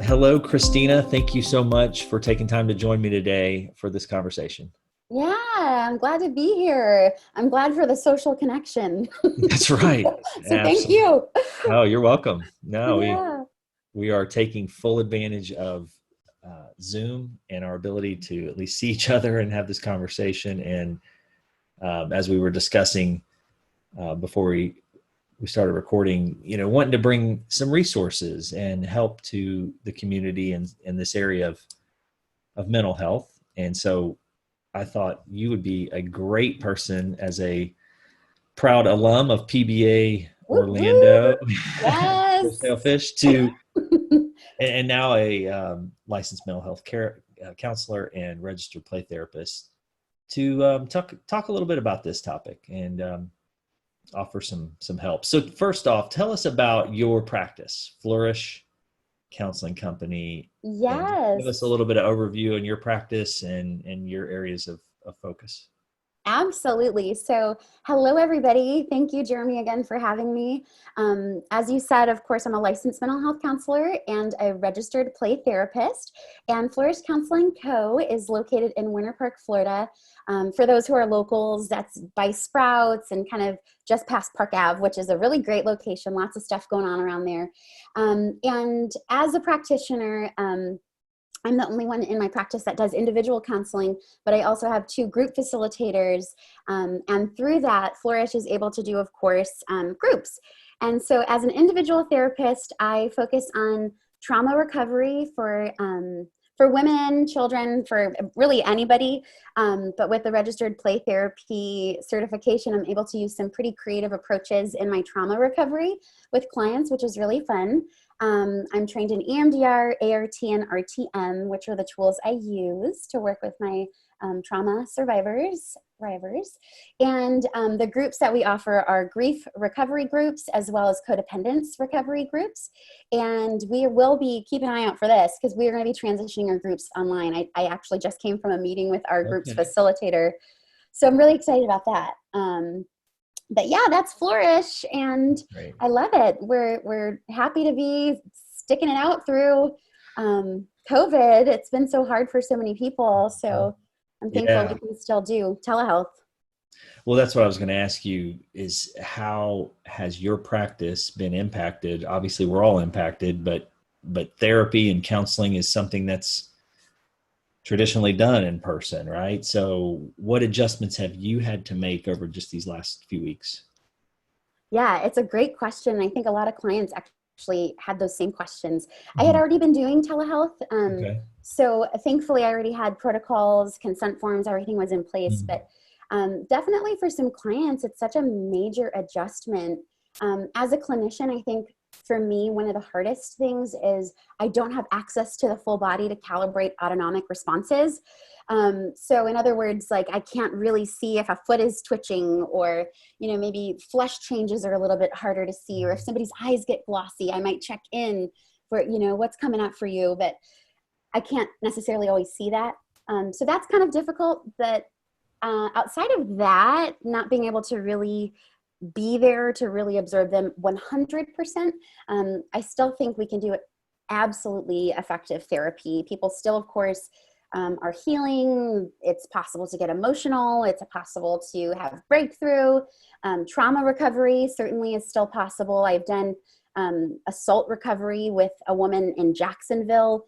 Hello, Christina. Thank you so much for taking time to join me today for this conversation. Yeah, I'm glad to be here. I'm glad for the social connection. That's right. So thank Absolutely. you. Oh, you're welcome. No, we Yeah. we are taking full advantage of Zoom and our ability to at least see each other and have this conversation. And as we were discussing before we started recording, wanting to bring some resources and help to the community in this area of mental health. And so I thought you would be a great person as a proud alum of PBA Whoop, whoop. Orlando, for Yes. Sailfish, to and now a licensed mental health care counselor and registered play therapist to talk a little bit about this topic and offer some help. So first off, tell us about your practice, Flourish Counseling Company, and just give us a Yes. little bit of overview on your practice and your areas of focus. Absolutely. So, hello, everybody. Thank you, Jeremy, again for having me. As you said, of course, I'm a licensed mental health counselor and a registered play therapist. And Flourish Counseling Co. is located in Winter Park, Florida. For those who are locals, that's by Sprouts and kind of just past Park Ave, which is a really great location. Lots of stuff going on around there. And as a practitioner, I'm the only one in my practice that does individual counseling, but I also have two group facilitators. And through that, Flourish is able to do, of course, groups. And so as an individual therapist, I focus on trauma recovery for women, children, for really anybody. But with the registered play therapy certification, I'm able to use some pretty creative approaches in my trauma recovery with clients, which is really fun. I'm trained in EMDR, ART, and RTM, which are the tools I use to work with my trauma survivors. And the groups that we offer are grief recovery groups as well as codependence recovery groups. And we will be, keep an eye out for this because we are going to be transitioning our groups online. I actually just came from a meeting with our group's Okay. facilitator. So I'm really excited about that. But yeah, that's Flourish, and Great. I love it. We're happy to be sticking it out through COVID. It's been so hard for so many people, so I'm thankful we Yeah. can still do telehealth. Well, that's what I was going to ask you is how has your practice been impacted? Obviously, we're all impacted, but therapy and counseling is something that's traditionally done in person, right? So, what adjustments have you had to make over just these last few weeks? Yeah, it's a great question. I think a lot of clients actually had those same questions. I had Mhm. already been doing telehealth. Okay. So thankfully I already had protocols, consent forms, everything was in place. Mhm. But definitely for some clients, it's such a major adjustment. As a clinician, I think for me, one of the hardest things is I don't have access to the full body to calibrate autonomic responses. So in other words, like I can't really see if a foot is twitching or, maybe flesh changes are a little bit harder to see, or if somebody's eyes get glossy, I might check in for, what's coming up for you, but I can't necessarily always see that. So that's kind of difficult, but outside of that, not being able to really be there to really observe them 100%, I still think we can do absolutely effective therapy. People still, of course, are healing. It's possible to get emotional. It's possible to have breakthrough. Trauma recovery certainly is still possible. I've done assault recovery with a woman in Jacksonville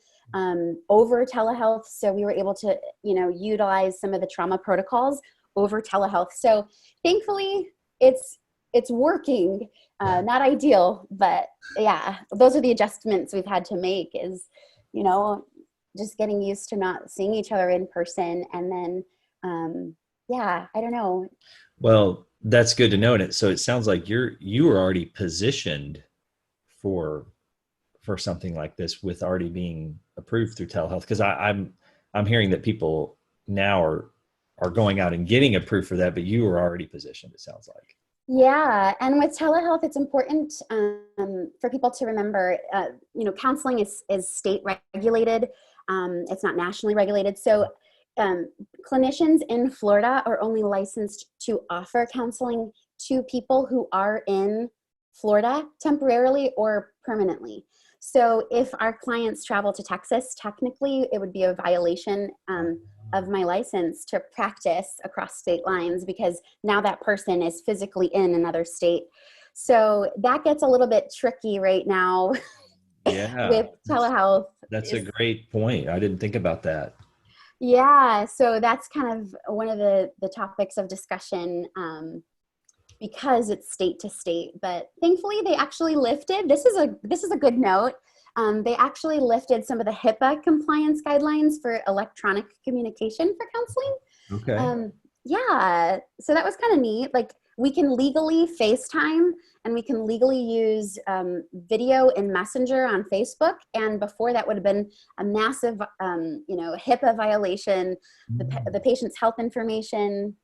over telehealth. So we were able to, utilize some of the trauma protocols over telehealth. So thankfully it's working. Yeah. Not ideal, but yeah, those are the adjustments we've had to make is, you know, just getting used to not seeing each other in person. And then, yeah, I don't know. Well, that's good to know. And so it sounds like you were already positioned for something like this with already being approved through telehealth. Because I'm hearing that people now are going out and getting approved for that, but you were already positioned, it sounds like. Yeah, and with telehealth, it's important for people to remember, counseling is state regulated. It's not nationally regulated. So clinicians in Florida are only licensed to offer counseling to people who are in Florida temporarily or permanently. So if our clients travel to Texas, technically it would be a violation of my license to practice across state lines, because now that person is physically in another state. So that gets a little bit tricky right now Yeah, with telehealth. that's a great point. I didn't think about that. Yeah, so that's kind of one of the topics of discussion, because it's state to state. But thankfully, they actually lifted. This is a good note. They actually lifted some of the HIPAA compliance guidelines for electronic communication for counseling. Okay. Yeah, so that was kind of neat. Like, we can legally FaceTime, and we can legally use video in Messenger on Facebook. And before, that would have been a massive, HIPAA violation. The patient's health information,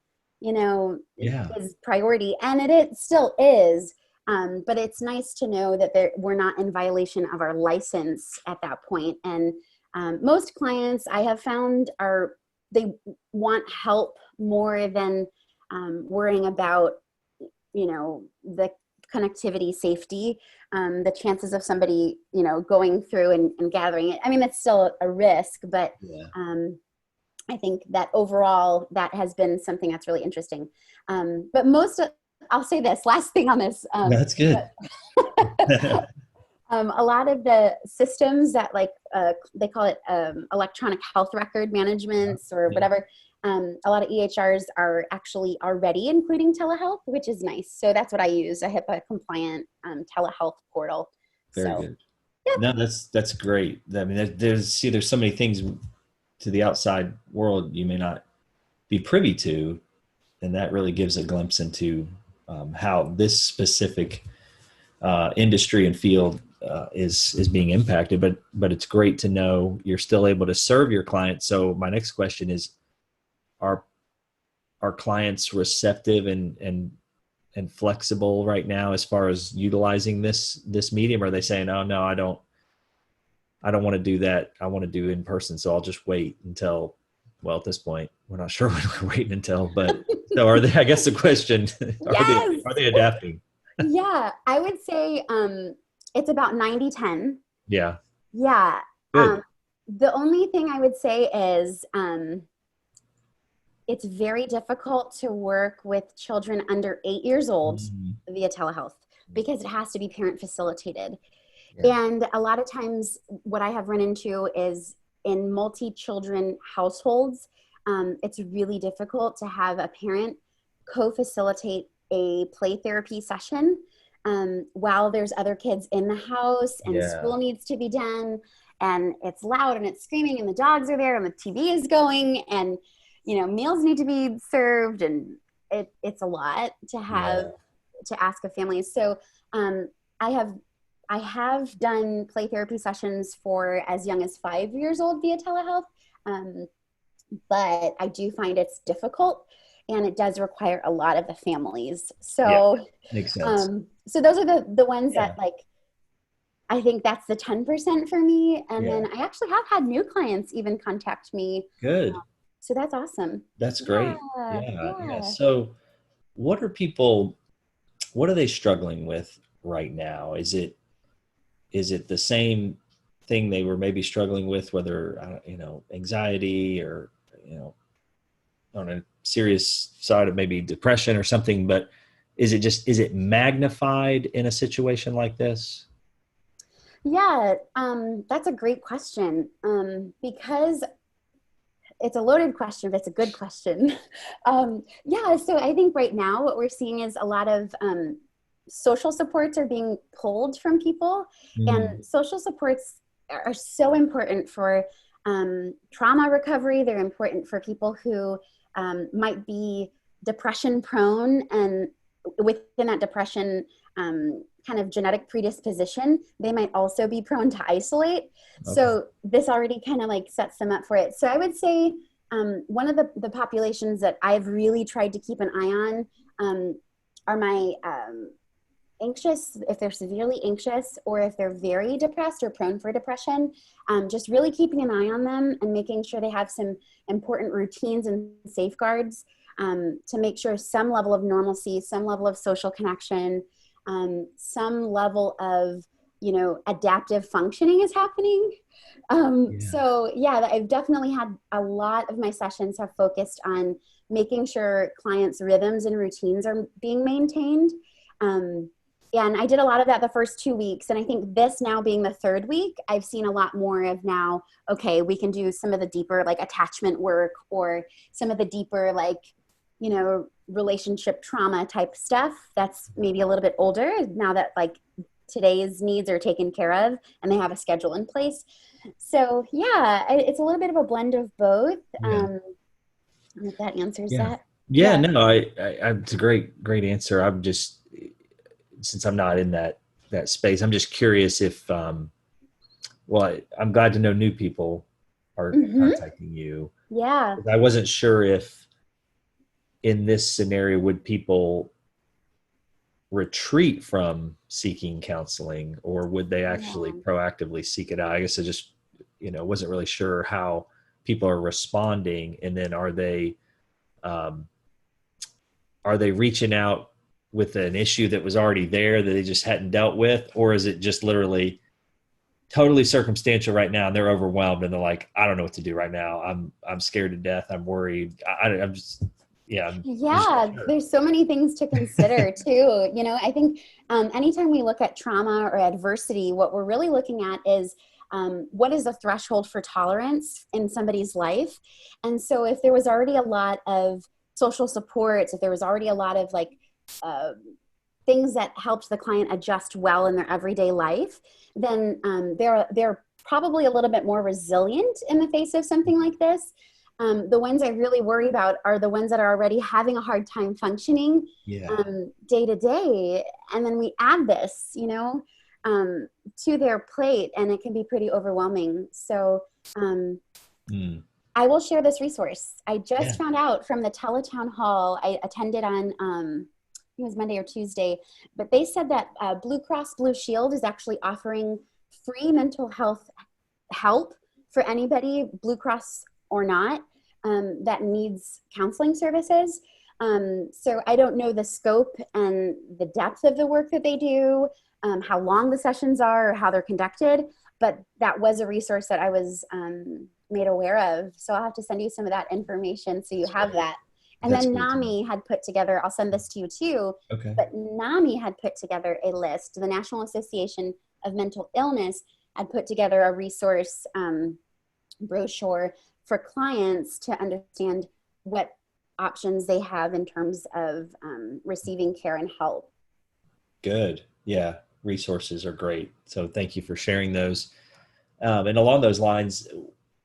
Yeah. is priority, and it still is. But it's nice to know that we're not in violation of our license at that point. And most clients I have found they want help more than worrying about, the connectivity safety, the chances of somebody, going through and gathering it. I mean, it's still a risk, but Yeah. I think that overall that has been something that's really interesting. But I'll say this last thing on this. That's good. A lot of the systems that they call it electronic health record managements or whatever. A lot of EHRs are actually already including telehealth, which is nice. So that's what I use, a HIPAA compliant telehealth portal. Very So, good. yeah. No, that's great. I mean, there's so many things to the outside world you may not be privy to, and that really gives a glimpse into how this specific industry and field is being impacted. But it's great to know you're still able to serve your clients. So my next question is, are clients receptive and flexible right now as far as utilizing this medium? Or are they saying, oh no, I don't want to do that, I want to do in person, so I'll just wait until, well, at this point we're not sure when we're waiting until, but so are they, I guess the question, Yes. are they adapting? Yeah, I would say it's about 90-10. Yeah. Yeah. Good. The only thing I would say is it's very difficult to work with children under 8 years old via telehealth, because it has to be parent facilitated. Yeah. And a lot of times what I have run into is in multi-children households, it's really difficult to have a parent co-facilitate a play therapy session while there's other kids in the house and school needs to be done, and it's loud and it's screaming and the dogs are there and the TV is going, and meals need to be served, and it's a lot to have to ask of families. So I have done play therapy sessions for as young as 5 years old via telehealth, but I do find it's difficult, and it does require a lot of the families. So makes sense. So those are the ones that I think that's the 10% for me. And then I actually have had new clients even contact me. Good. So that's awesome. That's great. Yeah. So what are they struggling with right now? Is it the same thing they were maybe struggling with, whether, anxiety or, on a serious side of maybe depression or something, but is it magnified in a situation like this? Yeah, that's a great question, because it's a loaded question, but it's a good question. So I think right now what we're seeing is a lot of social supports are being pulled from people, and social supports are so important for trauma recovery. They're important for people who might be depression prone, and within that depression kind of genetic predisposition, they might also be prone to isolate. Okay. So this already kind of sets them up for it. So I would say one of the populations that I've really tried to keep an eye on are my anxious, if they're severely anxious, or if they're very depressed or prone for depression, just really keeping an eye on them and making sure they have some important routines and safeguards to make sure some level of normalcy, some level of social connection, some level of adaptive functioning is happening. Yeah. So yeah, I've definitely had a lot of my sessions have focused on making sure clients' rhythms and routines are being maintained. And I did a lot of that the first 2 weeks. And I think this now being the third week, I've seen a lot more of now, okay, we can do some of the deeper like attachment work or some of the deeper like, relationship trauma type stuff that's maybe a little bit older now that like today's needs are taken care of and they have a schedule in place. So yeah, it's a little bit of a blend of both. Yeah. If that answers Yeah. that. Yeah. Yeah. No, it's a great answer. I'm just, since I'm not in that space, I'm just curious if, well, I'm glad to know new people are Mm-hmm. contacting you. Yeah. I wasn't sure if in this scenario, would people retreat from seeking counseling or would they actually Yeah. proactively seek it out? I guess I just, wasn't really sure how people are responding. And then um, are they reaching out with an issue that was already there that they just hadn't dealt with? Or is it just literally totally circumstantial right now and they're overwhelmed and they're like, I don't know what to do right now. I'm scared to death. I'm worried. I'm just, yeah. I'm just Yeah, sure. there's so many things to consider too. I think anytime we look at trauma or adversity, what we're really looking at is what is the threshold for tolerance in somebody's life. And so if there was already a lot of social supports, if there was already a lot of like uh, things that helped the client adjust well in their everyday life, then they're probably a little bit more resilient in the face of something like this. The ones I really worry about are the ones that are already having a hard time functioning Yeah. day to day. And then we add this, to their plate, and it can be pretty overwhelming. So Mm. I will share this resource. I Yeah. just found out from the teletown hall I attended on, it was Monday or Tuesday, but they said that Blue Cross Blue Shield is actually offering free mental health help for anybody, Blue Cross or not, that needs counseling services. So I don't know the scope and the depth of the work that they do, how long the sessions are, or how they're conducted, but that was a resource that I was made aware of. So I'll have to send you some of that information so you That's have great. that. And That's then great to know. NAMI had put together, I'll send this to you too, Okay. but NAMI had put together a list, the National Association of Mental Illness had put together a resource brochure for clients to understand what options they have in terms of receiving care and help. Good. Yeah. Resources are great. So thank you for sharing those. And along those lines,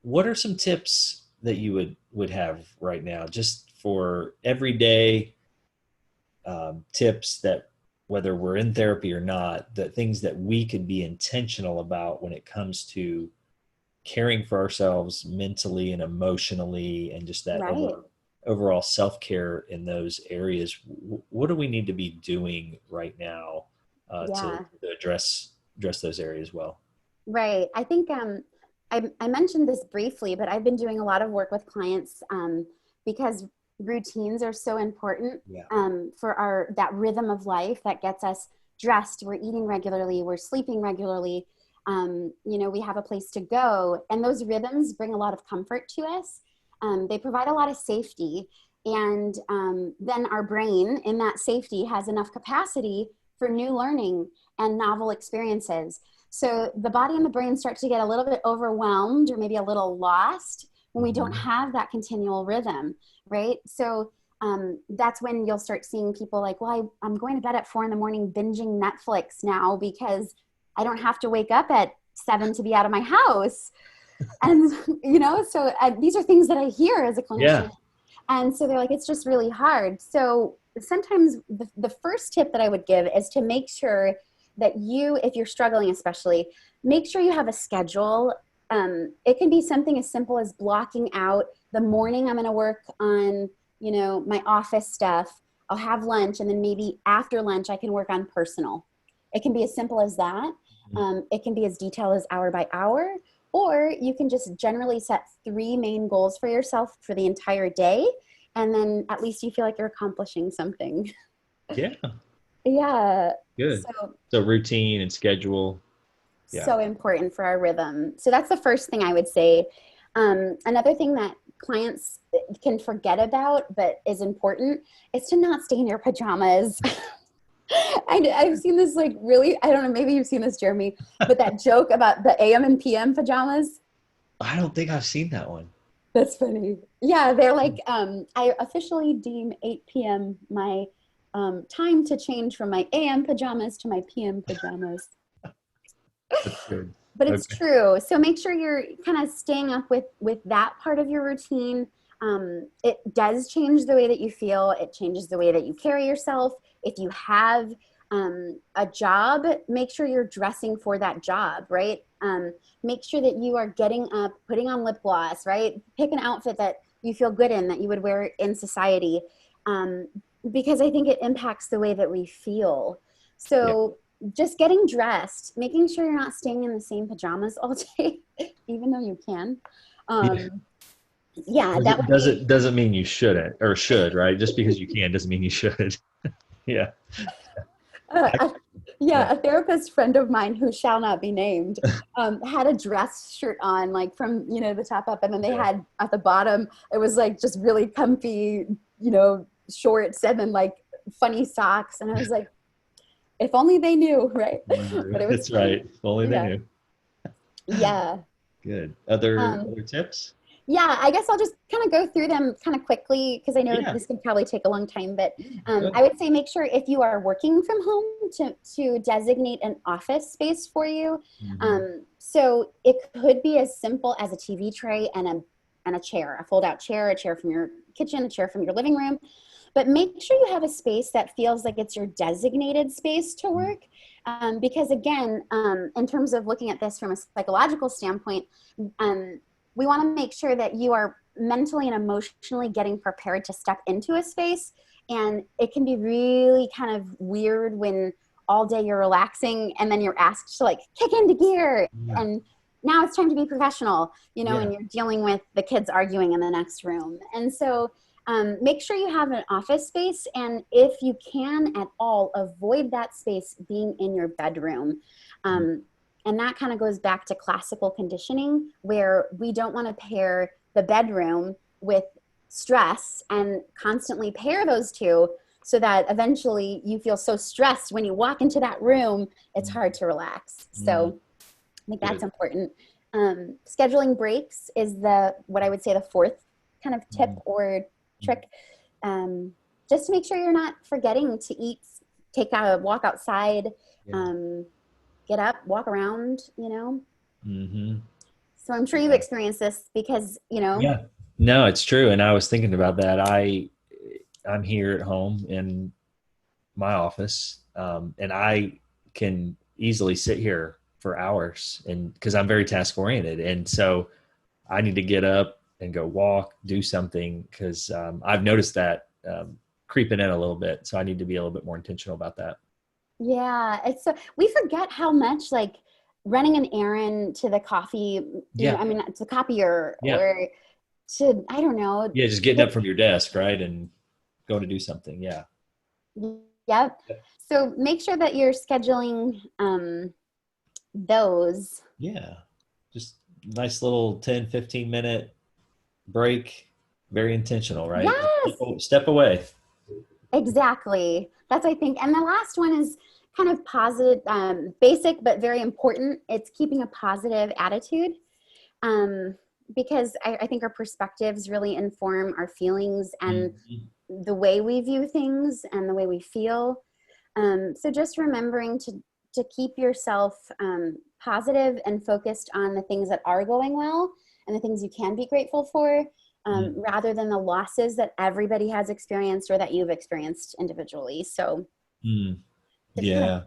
what are some tips that you would have right now, just for everyday tips that whether we're in therapy or not, the things that we could be intentional about when it comes to caring for ourselves mentally and emotionally and just that Right. overall self-care in those areas. What do we need to be doing right now Yeah. to address those areas well? Right. I think I mentioned this briefly, but I've been doing a lot of work with clients because routines are so important Yeah. for that rhythm of life that gets us dressed. We're eating regularly. We're sleeping regularly. We have a place to go, and those rhythms bring a lot of comfort to us. They provide a lot of safety, and then our brain in that safety has enough capacity for new learning and novel experiences. So the body and the brain start to get a little bit overwhelmed or maybe a little lost when we don't Mhm. have that continual rhythm, right? So that's when you'll start seeing people like, well, I'm going to bed at 4 a.m. binging Netflix now because I don't have to wake up at 7 to be out of my house. And, so these are things that I hear as a Yeah. clinician. And so they're like, it's just really hard. So sometimes the first tip that I would give is to make sure that if you're struggling especially, make sure you have a schedule. It can be something as simple as blocking out the morning I'm going to work on, my office stuff. I'll have lunch, and then maybe after lunch I can work on personal. It can be as simple as that. It can be as detailed as hour by hour, or you can just generally set 3 main goals for yourself for the entire day. And then at least you feel like you're accomplishing something. Yeah. Yeah. Good. So So routine and schedule. Yeah. So important for our rhythm. So that's the first thing I would say. Another thing that clients can forget about, but is important, is to not stay in your pajamas. I've seen this like really, I don't know, maybe you've seen this, Jeremy, but that joke about the AM and PM pajamas. I don't think I've seen that one. That's funny. Yeah, they're like, I officially deem 8 p.m. my time to change from my AM pajamas to my PM pajamas. That's good. But it's Okay. true. So make sure you're kind of staying up with that part of your routine. It does change the way that you feel. It changes the way that you carry yourself. If you have a job, make sure you're dressing for that job, right? Make sure that you are getting up, putting on lip gloss, right? Pick an outfit that you feel good in, that you would wear in society, because I think it impacts the way that we feel. Yeah. So just getting dressed, making sure you're not staying in the same pajamas all day, even though you can. Yeah. Yeah, that would be. Doesn't mean you shouldn't or should, right? Just because you can doesn't mean you should. Yeah. Uh, I, a, yeah, yeah. a therapist friend of mine who shall not be named had a dress shirt on, like from the top up, and then they Yeah. had at the bottom it was like just really comfy, shorts, and then like funny socks, and I was like, if only they knew, right? But it was That's funny. right. If only they Yeah, knew. yeah. Good. Other Um, other tips? Yeah, I guess I'll just kind of go through them kind of quickly because I know Yeah. this could probably take a long time. But Good. I would say make sure if you are working from home to designate an office space for you. Hmm. So it could be as simple as a TV tray and a chair, a fold out chair, a chair from your kitchen, a chair from your living room. But make sure you have a space that feels like it's your designated space to work. Because again, in terms of looking at this from a psychological standpoint, we want to make sure that you are mentally and emotionally getting prepared to step into a space. And it can be really kind of weird when all day you're relaxing and then you're asked to like kick into gear. Yeah. And now it's time to be professional, Yeah. and you're dealing with the kids arguing in the next room. And so make sure you have an office space. And if you can at all, avoid that space being in your bedroom. And that kind of goes back to classical conditioning, where we don't want to pair the bedroom with stress and constantly pair those two, so that eventually you feel so stressed when you walk into that room, it's hard to relax. Mm. So I think that's Good. important. Scheduling breaks is what I would say the fourth kind of tip or trick. Just to make sure you're not forgetting to eat, take a walk outside, Yeah. um, get up, walk around. Hmm. So I'm sure you've Yeah. experienced this because. Yeah. No, it's true. And I was thinking about that. I'm here at home in my office, and I can easily sit here for hours, and because I'm very task oriented, and so I need to get up and go walk, do something, because I've noticed that creeping in a little bit. So I need to be a little bit more intentional about that. Yeah, it's so we forget how much like running an errand to the coffee, Yeah. I mean, to the copier Yeah. or to, I don't know. Yeah. Just getting up from your desk, right, and going to do something. Yeah. Yep. So make sure that you're scheduling those. Yeah. Just nice little 10-15 minute break. Very intentional, right? Yes, Step away. exactly. That's, I think. And the last one is kind of positive, basic, but very important. It's keeping a positive attitude. Because I think our perspectives really inform our feelings and Mhm. the way we view things and the way we feel. So just remembering to keep yourself positive and focused on the things that are going well and the things you can be grateful for, rather than the losses that everybody has experienced or that you've experienced individually. So Mm. it's kind of Yeah.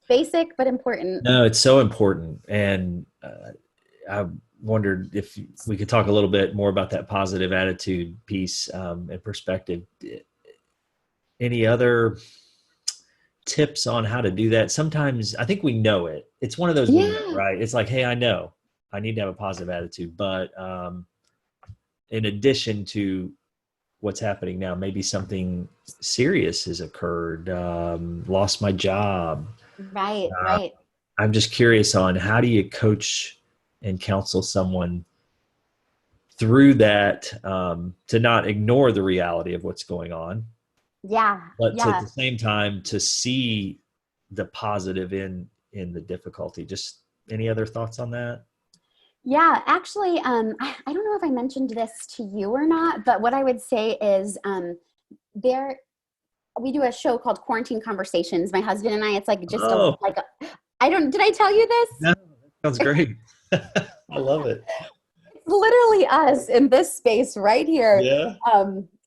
basic but important. No, it's so important. And I wondered if we could talk a little bit more about that positive attitude piece and perspective. Any other tips on how to do that? Sometimes I think we know it. It's one of those we know, Yeah. right? It's like, hey, I know I need to have a positive attitude. But in addition to what's happening now, maybe something serious has occurred, lost my job, Right, right. I'm just curious on how do you coach and counsel someone through that, to not ignore the reality of what's going on, Yeah, but to, at yeah. the same time to see the positive in the difficulty. Just any other thoughts on that? Yeah, actually, I don't know if I mentioned this to you or not, but what I would say is there we do a show called Quarantine Conversations. My husband and I. It's like just a Oh, like a, I don't. Did I tell you this? no, that sounds great. I love it. It's literally us in this space right here. Yeah.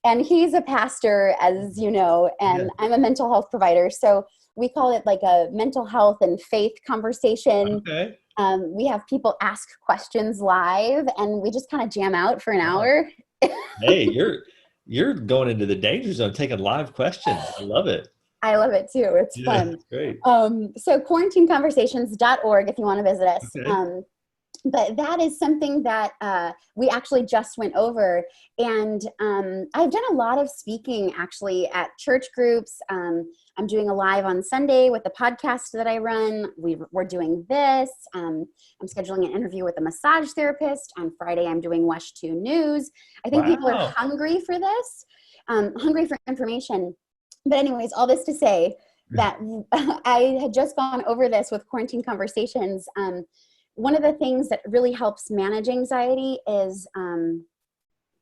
And he's a pastor, as you know, Yeah. and I'm a mental health provider. So we call it like a mental health and faith conversation. Okay. We have people ask questions live, and we just kind of jam out for an Wow. hour. Hey, you're going into the danger zone, taking live questions. I love it. I love it too. It's Yeah, fun. great. So quarantineconversations.org if you want to visit us. Okay. But that is something that we actually just went over. And I've done a lot of speaking actually at church groups. I'm doing a live on Sunday with the podcast that I run. We're doing this. I'm scheduling an interview with a massage therapist. On Friday, I'm doing Wesh 2 News. I think people are Wow. hungry for this, hungry for information. But anyways, all this to say that I had just gone over this with Quarantine Conversations. One of the things that really helps manage anxiety is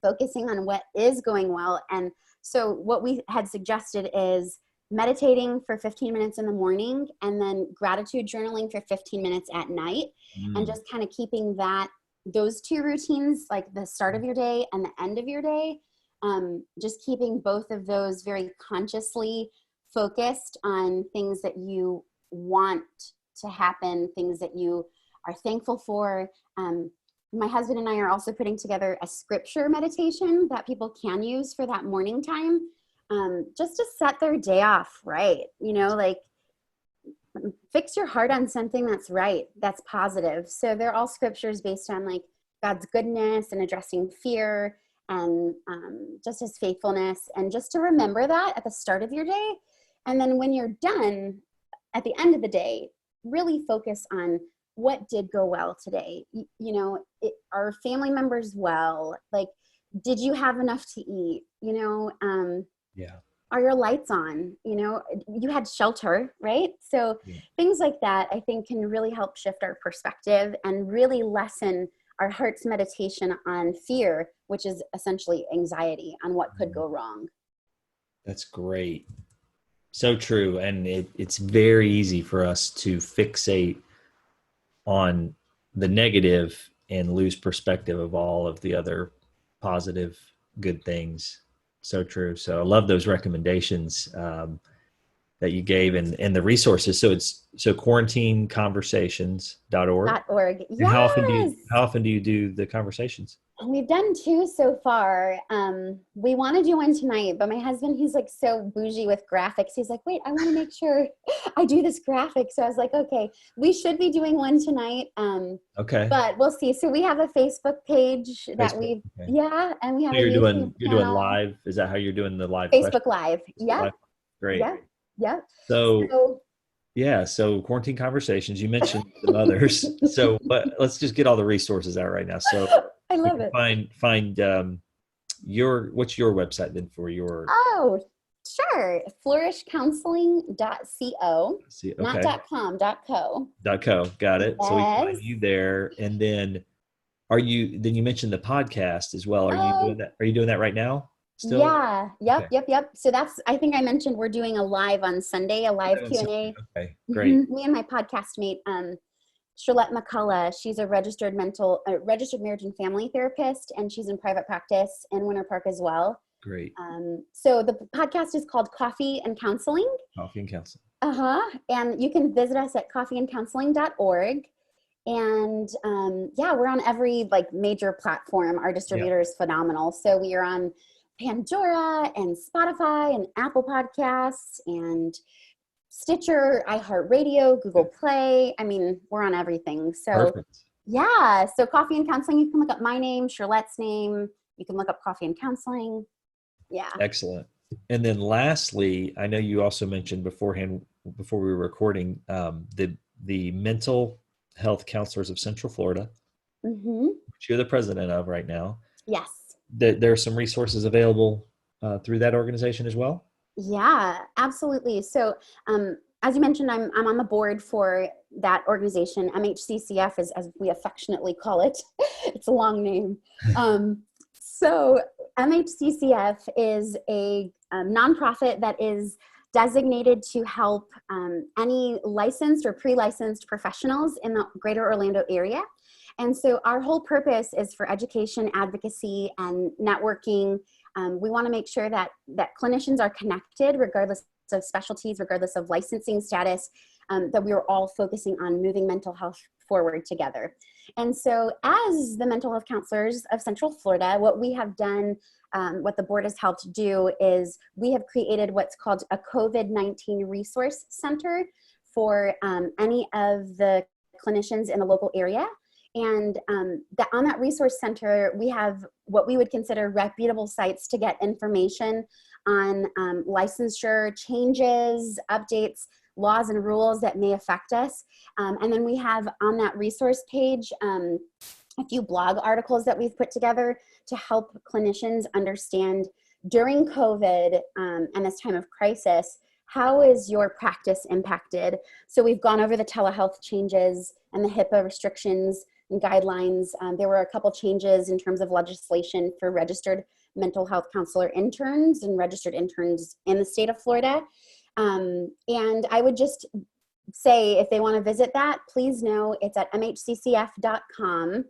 focusing on what is going well. And so what we had suggested is meditating for 15 minutes in the morning and then gratitude journaling for 15 minutes at night, and Mm, just kind of keeping those two routines, like the start of your day and the end of your day, just keeping both of those very consciously focused on things that you want to happen, things that you are thankful for. My husband and I are also putting together a scripture meditation that people can use for that morning time, just to set their day off right. Like fix your heart on something that's right, that's positive. So they're all scriptures based on like God's goodness and addressing fear and just his faithfulness, and just to remember that at the start of your day. And then when you're done at the end of the day, really focus on what did go well today. Are family members well? Like, did you have enough to eat? yeah. Are your lights on? You had shelter, right? So Yeah. things like that, I think, can really help shift our perspective and really lessen our heart's meditation on fear, which is essentially anxiety on what could go wrong. That's great. So true. And it's very easy for us to fixate on the negative and lose perspective of all of the other positive, good things. So true. So I love those recommendations, that you gave, and the resources. So it's quarantineconversations.org. .org. And Yes. how often do you do the conversations? We've done 2 so far. We want to do one tonight, but my husband, he's like so bougie with graphics. He's like, wait, I want to make sure I do this graphic. So I was like, okay, we should be doing one tonight. Okay. But we'll see. So we have a Facebook page that Facebook. Okay. and we have So a YouTube you're doing channel. live. Is that how you're doing the live question? Facebook Live. Yeah. Live? Great. Yeah. Yeah. So So yeah, so quarantine conversations, you mentioned some others. So but let's just get all the resources out right now. So I we love can it. find what's your website then for your Oh, sure. Flourishcounseling.co, see, not okay. .com, .co. .co, got it. So we can Yes. find you there. And then you mentioned the podcast as well. Oh, Are you doing that right now still? yeah. Yep. Okay. Yep. Yep. So I think I mentioned we're doing a live on Sunday, a live Q&A. Okay, great. Me and my podcast mate, Charlotte McCullough, she's a registered marriage and family therapist, and she's in private practice in Winter Park as well. Great. So the podcast is called Coffee and Counseling. Coffee and counseling. And you can visit us at coffeeandcounseling.org. And we're on every like major platform. Our distributor is phenomenal. So we are on Pandora and Spotify and Apple Podcasts and Stitcher, iHeartRadio, Google Play. I mean, we're on everything. So Perfect. yeah. So Coffee and Counseling, you can look up my name, Charlotte's name. You can look up Coffee and Counseling. Yeah. Excellent. And then lastly, I know you also mentioned beforehand, before we were recording, the Mental Health Counselors of Central Florida, Mm-hmm. which you're the president of right now. Yes. There are some resources available through that organization as well. Yeah, absolutely. So, as you mentioned, I'm on the board for that organization. MHCCF is, as we affectionately call it. It's a long name. So MHCCF is a nonprofit that is designated to help any licensed or pre-licensed professionals in the greater Orlando area. And so our whole purpose is for education, advocacy, and networking. We want to make sure that clinicians are connected regardless of specialties, regardless of licensing status, that we are all focusing on moving mental health forward together. And so as the mental health counselors of Central Florida, what we have done, what the board has helped do is we have created what's called a COVID-19 resource center for any of the clinicians in the local area. And on that resource center, we have what we would consider reputable sites to get information on licensure changes, updates, laws and rules that may affect us. And then we have on that resource page a few blog articles that we've put together to help clinicians understand during COVID and this time of crisis, how is your practice impacted? So we've gone over the telehealth changes and the HIPAA restrictions and guidelines. There were a couple changes in terms of legislation for registered mental health counselor interns and registered interns in the state of Florida. And I would just say, if they want to visit that, please know it's at mhccf.com.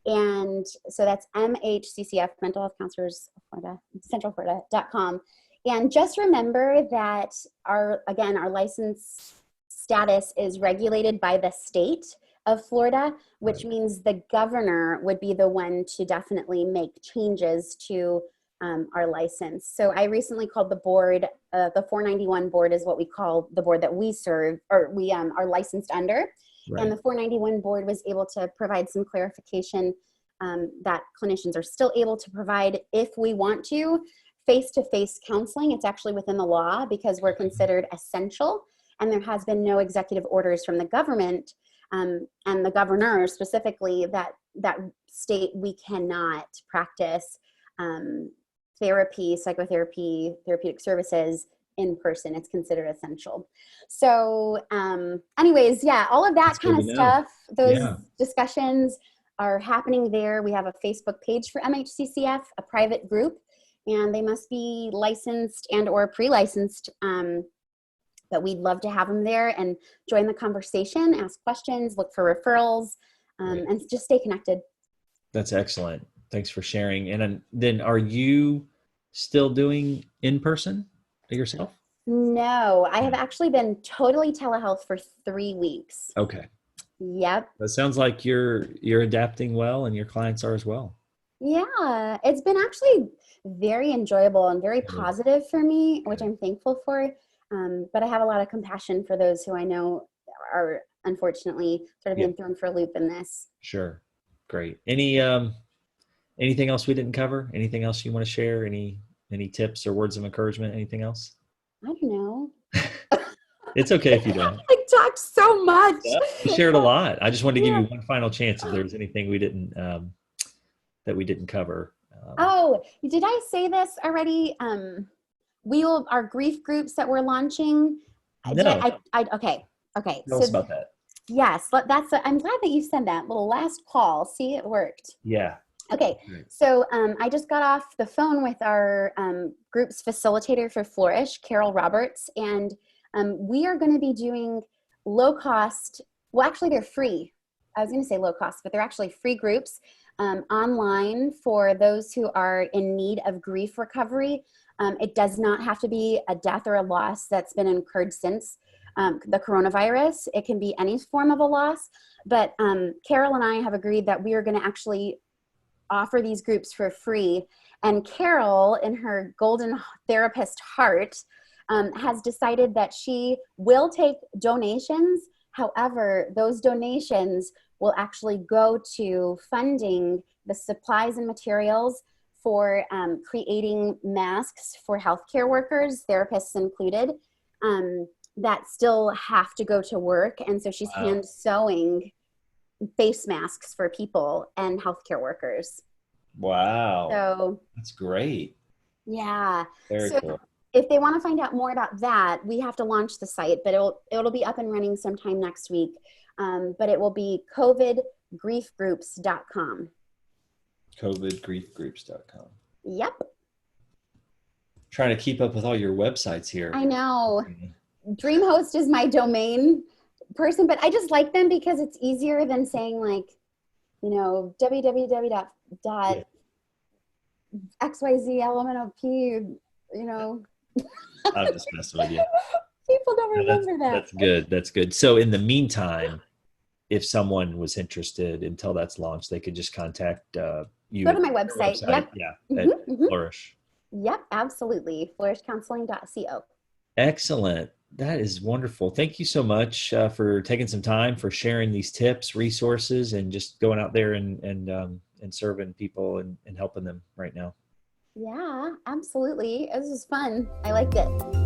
And so that's MHCCF, Mental Health Counselors of Florida, Central Florida.com. And just remember that our license status is regulated by the state of Florida, which means the governor would be the one to definitely make changes to our license. So I recently called the board, the 491 board is what we call the board that we serve, or we are licensed under. Right. And the 491 board was able to provide some clarification that clinicians are still able to provide, if we want to, face-to-face counseling. It's actually within the law because we're considered essential, and there has been no executive orders from the government and the governor specifically that state we cannot practice therapy, psychotherapy, therapeutic services in person. It's considered essential. So anyways, yeah, all of that kind of stuff, those discussions are happening there. We have a Facebook page for MHCCF, a private group, and they must be licensed and or pre-licensed. But we'd love to have them there and join the conversation, ask questions, look for referrals, and just stay connected. That's excellent. Thanks for sharing. And then are you still doing in-person yourself? No, I have actually been totally telehealth for 3 weeks. Okay. Yep. That sounds like you're adapting well, and your clients are as well. Yeah, it's been actually very enjoyable and very positive for me, which I'm thankful for. But I have a lot of compassion for those who I know are unfortunately sort of being thrown for a loop in this. Sure. Great. Anything else we didn't cover? Anything else you want to share? Any tips or words of encouragement? Anything else? I don't know. It's okay if you don't. I talked so much. Yeah, you shared a lot. I just wanted to give you one final chance if there was anything we didn't that we didn't cover. Did I say this already? Our grief groups that we're launching. No. Okay. Tell us about that. Yes, I'm glad that you said that little last call. See, it worked. Yeah. Okay. So I just got off the phone with our group's facilitator for Flourish, Carol Roberts, and we are going to be doing low cost. Well, actually, they're free. I was going to say low cost, but they're actually free groups online for those who are in need of grief recovery. It does not have to be a death or a loss that's been incurred since the coronavirus. It can be any form of a loss, but Carol and I have agreed that we are going to actually offer these groups for free. And Carol, in her golden therapist heart, has decided that she will take donations. However, those donations will actually go to funding the supplies and materials for creating masks for healthcare workers, therapists included. that still have to go to work. And so she's Wow. hand sewing face masks for people and healthcare workers. Wow. So That's great. yeah. Very So cool. if they want to find out more about that, we have to launch the site, but it'll be up and running sometime next week. But it will be covidgriefgroups.com. covidgriefgroups.com. Yep. Trying to keep up with all your websites here. I know. DreamHost is my domain person, but I just like them because it's easier than saying like, www.xyzlmnop, I'm just messing with you. People don't remember that. That's good. That's good. So in the meantime, if someone was interested until that's launched, they could just contact you. Go to my website. Yep. Yeah. Mm-hmm, Flourish. Yep, absolutely. Flourishcounseling.co. Excellent. That is wonderful. Thank you so much for taking some time, for sharing these tips, resources, and just going out there and serving people and helping them right now. Yeah, absolutely. This was fun. I liked it.